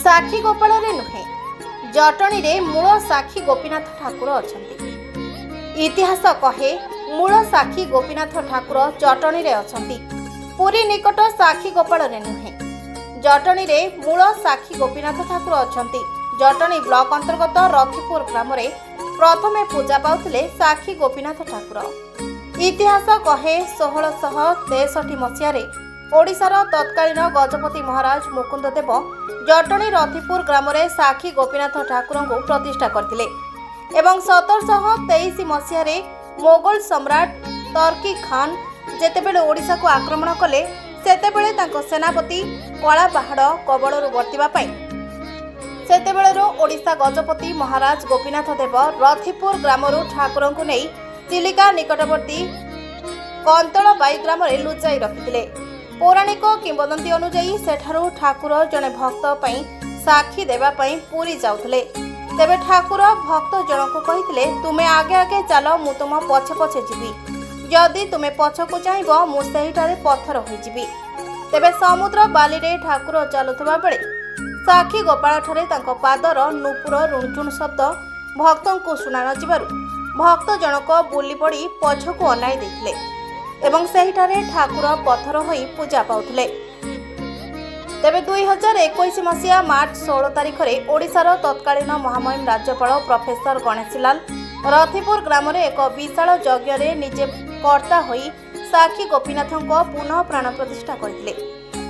साक्षी गोपाल नुहे जटणी रे मूल साक्षी गोपीनाथ ठाकुर अछंती। इतिहास कहे मूल साक्षी गोपीनाथ ठाकुर जटणी रे अछंती। पुरी निकट साक्षी गोपाल नुहे जटणी रे मूल साक्षी गोपीनाथ ठाकुर अछंती। जटणी ब्लॉक अंतर्गत रखीपुर ग्राम रे प्रथमे पूजा पाउथिले साक्षी गोपीनाथ ठाकुर। इतिहास कहे 1663 मसीह ओडिशार तत्कालीन गजपति महाराज मुकुंद देव जटणी रथिपुर ग्राम रे साक्षी गोपीनाथ ठाकुर को प्रतिष्ठा करथिले एवं 1723 मसीह मोगल सम्राट तर्की खान जेतेबेले ओडिशा को आक्रमण कले सेतेबेले तांको सेनापति कला पहाड़ कबळरू वर्तिबा पई सेतेबेलेरो ओडिशा गजपति महाराज गोपीनाथ देव रथिपुर ग्रामरू ठाकुर को नहीं चिलिका निकटवर्ती कंतळबाई ग्राम रे लुचाई रखिथिले। पौराणिक किंवदंती अनुसार सेठारू ठाकुर जने भक्त पई साक्षी देवा पई पूरी जाउथले। तेबे ठाकुर भक्त जनक कहिथिले तुमे आगे आगे चलो मु तुम पछे पछे जीवी, जदि तुमे पछकु चाहिबो मु सेहिटारे पत्थर होई जीवी। तेबे समुद्र बाली रे ठाकुर चलुथबा बेले साक्षी गोपाल ठारे तांको पादर नुपुर रुणचुण शब्द भक्तंकु सुना न जिबारु भक्त जनक बुली पड़ी पछकु अनाई देथिले एवं सेहिटारे ठाकुर पत्थर होई पूजा पाउथिले। तेबे 2021 मसीहा मार्च 16 तारिख रे ओडिशार तत्कालीन महामहिम राज्यपाल प्रोफेसर गणेशीलाल रथिपुर ग्राम रे एक विशाल यज्ञ रे निजे कर्ता होई साक्षी गोपीनाथंको पुनः प्राण प्रतिष्ठा करथिले।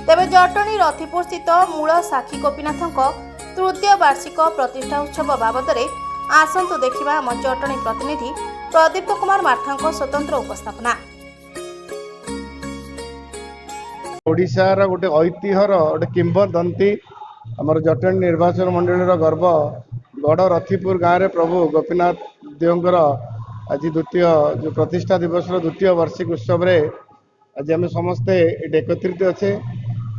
तेबे जटणी रथिपुर स्थित मूल साक्षी गोपीनाथंको तृतीय वार्षिक प्रतिष्ठा उत्सव बाबद रे आसंतु देखिबा हम जटणी प्रतिनिधि प्रदीप कुमार मार्थांको स्वतंत्र उपस्थापना। ओडिशार गोटे ऐतिह्यर गोटे किंवदंती आमर जटणी निर्वाचन मंडल गर्व गड़ रथिपुर गाँव में प्रभु गोपीनाथ देवंकर आज द्वितीय जो प्रतिष्ठा दिवस द्वितीय वार्षिक उत्सव रे आज आम समस्ते एकत्रित अच्छे।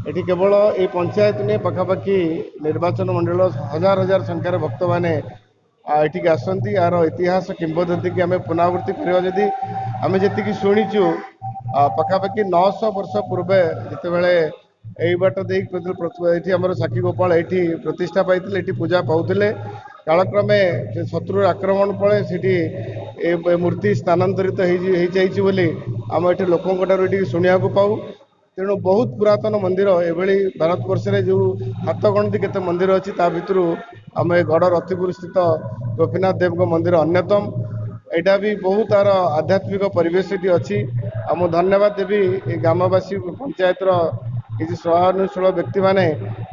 ये केवल ये पंचायत ने पखापाखि निर्वाचन मंडल हजार हजार संख्यार भक्त मैंने ये आसती यार इतिहास किंवदंती की आम पुनरावृत्ति करवा जदि आम जी शुणीचु पखापाखि 900 वर्ष पूर्वे जितेबाला यही बाट देर साक्षी गोपाल ये प्रतिष्ठा पाई पूजा पाते कालक्रमे शत्रु आक्रमण पड़े से मूर्ति स्थानांतरित हो आम ये लोकों शुणा पाऊ। तेणु बहुत पुरातन मंदिर एभली भारतवर्ष में जो हाथ गणती केते मंदिर अच्छी ता भितर आम गड़ रथिपुर स्थित गोपीनाथ देव मंदिर अन्यतम। एटा भी बहुत तार आध्यात्मिक परिवेश अच्छी। आम धन्यवाद देवी ग्रामवासी पंचायत किसी सहानुशूल व्यक्ति माने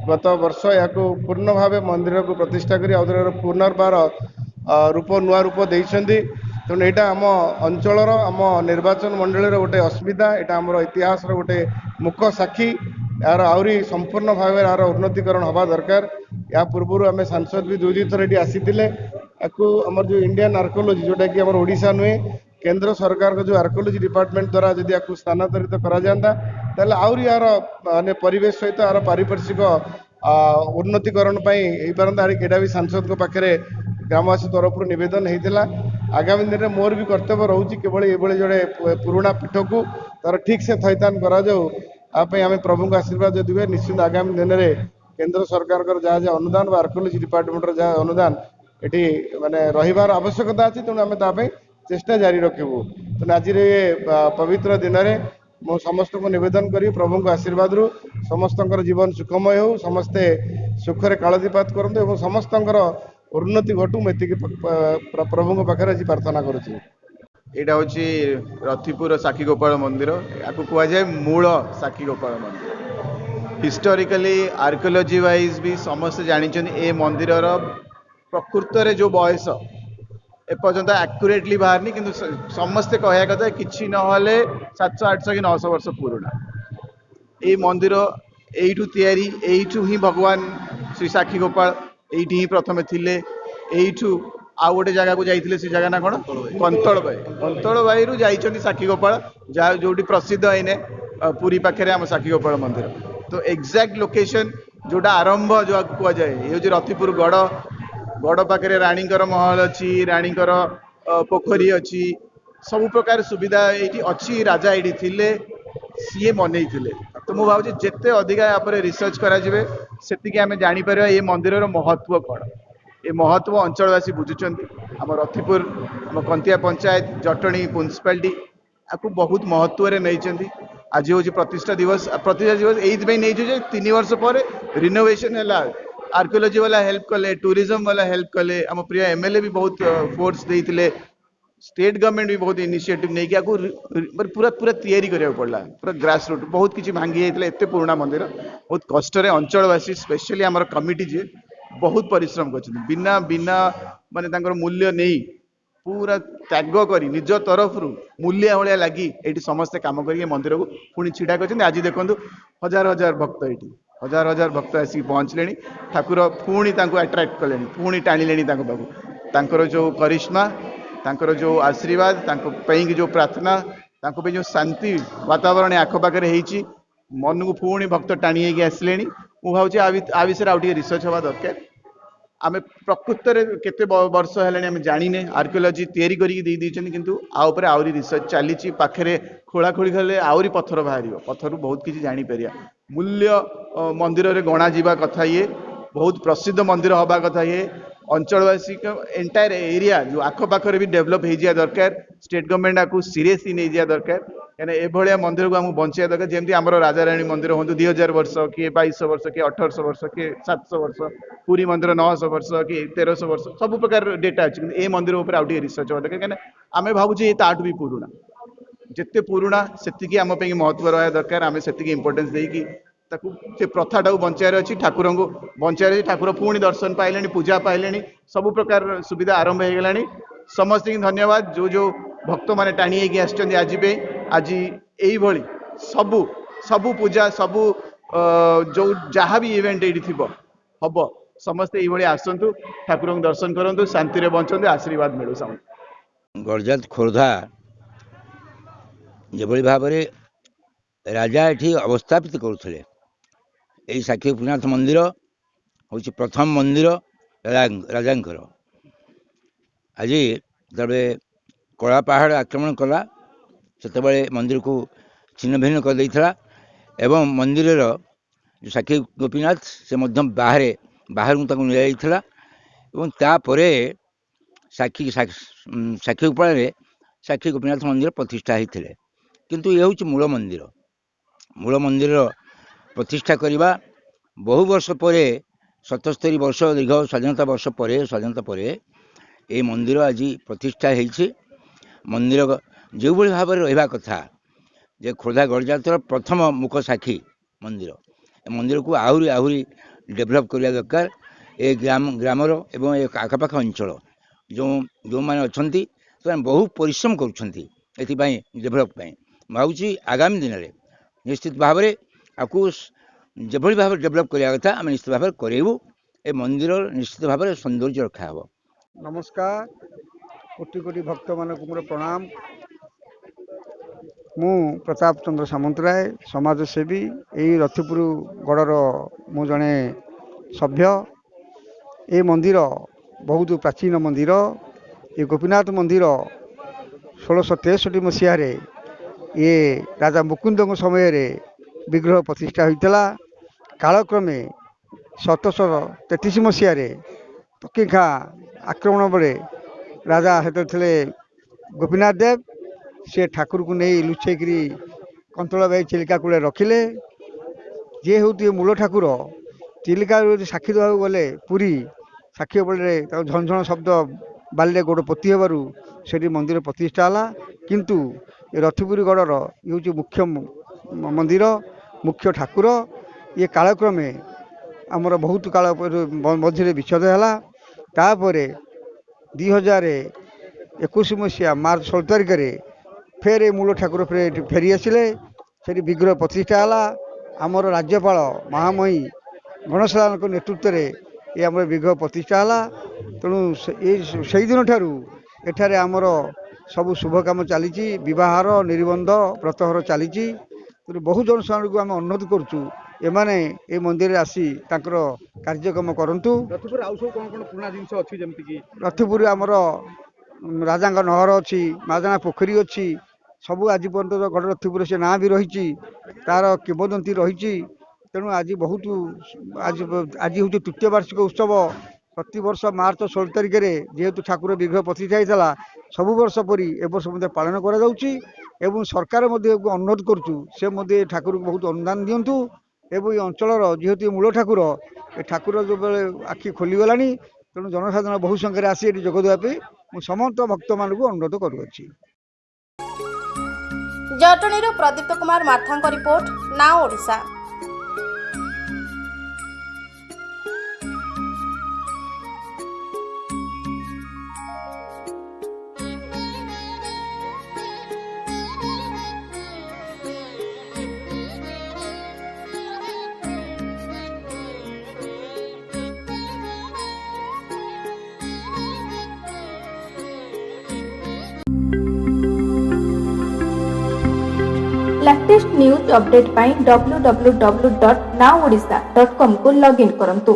गत वर्ष या पूर्ण भाव मंदिर को प्रतिष्ठा कर पुनर्बार रूप नुआ रूप देइछन्ति। तेणु यहाँ आम अंचलर आम निर्वाचन मंडल गोटे अस्मिता यहाँ आम इतिहास गोटे मुख्य साक्षी यार आहरी संपूर्ण भाव यार उन्नतीकरण हवा दरकार। या पूर्व आम सांसद भी दुई थर ये आसी आमर जो इंडियन आर्कोलॉजी जोटा कि आम ओडिशा नुहे केंद्र सरकार का जो आर्कोलॉजी डिपार्टमेंट द्वारा जदि आपको स्थानांतरित करा जाता ताले आउरी यार माने परिवेश सहित यार पारिपार्श्विक उन्नतीकरण हो पारता। एटा भी सांसद को पाखे ग्रामवासी तरफ निवेदन होता। आगामी दिन में मोर भी कर्तव्य रोचे केवल ये जोड़े पुराणा पीठ को तार ठीक से थैतान करा आम प्रभु को आशीर्वाद देवे। निश्चित आगामी दिन में केंद्र सरकार जहाँ जहाँ अनुदान आर्कोलॉजी डिपार्टमेंट जहाँ अनुदान ये माने रहिबार आवश्यकता अच्छी। तेणु आम ताप चेष्टा जारी रखू। तेणु आज पवित्र दिन में मो समस्त को निवेदन करी प्रभु को आशीर्वाद रू समस्त जीवन सुखमय हो, समस्ते सुखरे कालदीपात करते और समस्त उन्नति घटू मैं प्रभु पाखे आज प्रार्थना करुच्ची। यहाँ हूँ रथिपुर साक्षी गोपाल मंदिर या कहुए मूल साक्षी गोपाल मंदिर। हिस्टोरिकली आर्कियोलॉजी वाइज भी समस्त जानते ए मंदिर प्रकृत रे जो बयस एपर्यंत एक्यूरेटली बाहरनी किंतु समस्ते कहया कथा किछि नहले 700 800 कि 900 वर्ष पुराना ये मंदिर एठू तैयारी एठू ही भगवान श्री साक्षी गोपाल एठी ही प्रथमे थिले। एठू आउ गोटे जगह को जाइथिले से जगह ना कौन कंतळबाई रु जाइछन्ति साक्षी गोपाल जहाँ जोटी प्रसिद्ध आईने पुरी पाखे आम साक्षी गोपाल मंदिर। तो एक्जाक्ट लोकेशन जोटा आरंभ जो कह जाए ये रथिपुर गड़ पाखे राणीकर महल अच्छी, राणीकर पोखरी अच्छी, सब प्रकार सुविधा ये अच्छी। राजा ये थिले सीए मनई तो मुझे भावी जिते अधिका यहाँ रिसर्च करा सेतिकी आम जापर ये मंदिर महत्व कौन ये महत्व अंचलवासी बुझुंट आम रथिपुर आम कंतिया पंचायत जटणी म्युनिसिपालिटी आपको बहुत महत्व नहीं आज हूँ प्रतिष्ठा दिवस ये नहीं 3 वर्ष पर रिनोवेशन है आर्कियोलोजी वाला हेल्प कले टूरिज्म वाला हेल्प कले आम प्रिय एमएलए भी बहुत फोर्स देते स्टेट गवर्नमेंट भी बहुत इनिशिएटिव नहीं पूरा पूरा तैयारी करा पड़ा पूरा ग्रास रूट बहुत किसी भांगी जाता एत पुराना मंदिर बहुत कष्ट अंचलवासी स्पेशली आम कमिटी जी बहुत परिश्रम कर बिना बिना माने मूल्य नहीं पूरा त्याग कर निज तरफ मूल्य भाया लगी ये समस्ते कम कर मंदिर को पुणी छिड़ा कर आज देखो हजार हजार भक्त ये हजार हजार भक्त आसिक पहुँचले ठाकुर पुणी अट्राक्ट कले पुणी टाणिले पाखु जो करिश्मा तांकर जो आशीर्वाद जो प्रार्थना जो शांति वातावरण आखपाखे होती मन को पुणी भक्त टाणी आसिले मुझे भावी आ विषय आउ रिसर्च हवा दरकार आम प्रकृत केते वर्ष है जाने आर्कियोलोजी तैयारी किंतु आउरी रिसर्च चली पाखे खोलाखोली कले आहरी पत्थर बाहर पत्थर बहुत किसी जापर मूल्य मंदिर में गणा जा कथा ये बहुत प्रसिद्ध मंदिर हवा कथा ये अंचलवासी एंटायर एरिया जो आखपाखे भी डेवलप हो जा दरकार स्टेट गवर्नमेंट आपको सीरियसली नहीं जा दरकार कहीं एभलिया मंदिर को आमको बचाया दरकार जमी आम राजाराणी मंदिर हूँ 2000 वर्ष किए 2200 वर्ष किए 1800 वर्ष किए 700 वर्ष पुरी मंदिर 900 वर्ष कि 1300 वर्ष सब प्रकार डेटा अच्छे ये मंदिर उपर आउ रिसर्च होगा कहीं आम भावुँ ये ताठू भी पुराणा जिते पुराणा से आम महत्व रहा दरकार आम से इंपोर्टेंस देकी से प्रथा टाक बचार अच्छी ठाकुर को बचार ठाकुर पुणी दर्शन पाइले पूजा पाइले सब प्रकार सुविधा आरंभ हो गला समस्त धन्यवाद जो जो भक्त मैंने टाणी आज यही सबू सबू पूजा सबू जो जहाँ भी इवेंट ये हम समस्ते ये आसतु ठाकुर को दर्शन करूँ शांति बचते आशीर्वाद मिलू समस्त गड़जात खोर्धा जो भाव राजा ये अवस्थापित करुले यही साक्षी गोपीनाथ मंदिर हूँ प्रथम मंदिर राजा आज जब कला पहाड़ आक्रमण कला से मंदिर को छिन्न भिन्न कर देता एवं मंदिर जो साक्षी गोपीनाथ से बाहर को निजाइला तापर साक्षी साक्षी गोपाल साक्षी गोपीनाथ मंदिर प्रतिष्ठा होते किंतु ये हूँ मूल मंदिर प्रतिष्ठा करवा बहु वर्ष पर 77 वर्ष दीर्घ स्वाधीनता पर ये मंदिर आज प्रतिष्ठा होती मंदिर जो भाव रहा कथा जे खोर्धा गड़जातर प्रथम मुख साक्षी मंदिर मंदिर को आहरी आहरी डेभलप करने दरकार ए ग्रामर एवं एक आखपाख अंचल जो जो मैंने अच्छा बहु परिश्रम करुँच डेभलप भावी आगामी दिन में निश्चित भाव आपको जो भाव डेभलप करने कथा आम निश्चित भाव करेबू ए मंदिर निश्चित भाव सौंदर्य रखा हे। नमस्कार कोटि कोटि भक्त मानक मोर प्रणाम मु प्रताप चंद्र सामंतराय समाजसेवी यही रथिपुर गड़र मु जड़े सभ्य ये मंदिर बहुत प्राचीन मंदिर ये गोपीनाथ मंदिर 1663 मसीह ये राजा मुकुंद समय विग्रह प्रतिष्ठा होता कालक्रमे 1733 मसीह पकिखा आक्रमण बेले राजा हेतु गोपीनाथ देव से ठाकुर को नहीं लुचेकरी कंतला बाई चिलिका कूले रखिले जे हूँ मूल ठाकुर चिलिका साक्षी देवा गले पुरी साक्षी बड़े झंझण शब्द बाले गोड़ पोती हेबारू से मंदिर प्रतिष्ठा है किंतु रथिपुरी गड़र ये हूँ मुख्य मंदिर मुख्य ठाकुर ये कालक्रमे आमर बहुत काल मध्य विच्छेद है तापर 2021 मसीहा मार्च 16 तारिख फेर मूल ठाकुर फेरी आसिले से विग्रह प्रतिष्ठा है आमर राज्यपाल महामयी गणेशलाल नेतृत्व में ये आम विग्रह प्रतिष्ठा है तेणु से दिन ठारू एठारे आमर सब शुभ काम चली विवाहर निबंध व्रतहर चली बहु जनसाधारण को आम अनुरोध करुचु एमाने ए मंदिर आसी तांकर कार्यक्रम करंतु। रथिपुर आउ सब कोन पुराना जिंस अछि जेमति कि रथिपुर आमर राजा नहर अच्छी माजना पोखरी अच्छी ସବୁ ଆଜି ପର୍ଯ୍ୟନ୍ତ ଗଡ଼ରଥିପୁର ସେ ନାଁ ବି ରହିଛି, ତାର କିମ୍ବଦନ୍ତୀ ରହିଛି। ତେଣୁ ଆଜି ବହୁତ ଆଜି ହେଉଛି ତୃତୀୟ ବାର୍ଷିକ ଉତ୍ସବ। ପ୍ରତିବର୍ଷ ମାର୍ଚ୍ଚ 16 ତାରିଖରେ ଯେହେତୁ ଠାକୁର ବିଗ୍ରହ ପ୍ରତିଷ୍ଠା ହେଇଥିଲା, ସବୁ ବର୍ଷ ପରି ଏ ବର୍ଷ ମଧ୍ୟ ପାଳନ କରାଯାଉଛି ଏବଂ ସରକାର ମଧ୍ୟ ଅନୁରୋଧ କରୁଛୁ ସେ ମଧ୍ୟ ଏ ଠାକୁରକୁ ବହୁତ ଅନୁଦାନ ଦିଅନ୍ତୁ ଏବଂ ଏ ଅଞ୍ଚଳର ଯେହେତୁ ମୂଳ ଠାକୁର, ଏ ଠାକୁର ଯେଉଁବେଳେ ଆଖି ଖୋଲିଗଲାଣି, ତେଣୁ ଜନସାଧାରଣ ବହୁ ସଂଖ୍ୟାରେ ଆସି ଏଠି ଯୋଗ ଦେବା ପାଇଁ ମୁଁ ସମସ୍ତ ଭକ୍ତମାନଙ୍କୁ ଅନୁରୋଧ କରୁଅଛି। ଜଟଣୀରୁ ପ୍ରଦୀପ୍ତ କୁମାର ମାର୍ଥାଙ୍କ report, Nao Odisha. Latest news update पाई www.naoodisha.com को लॉगिन करंतु।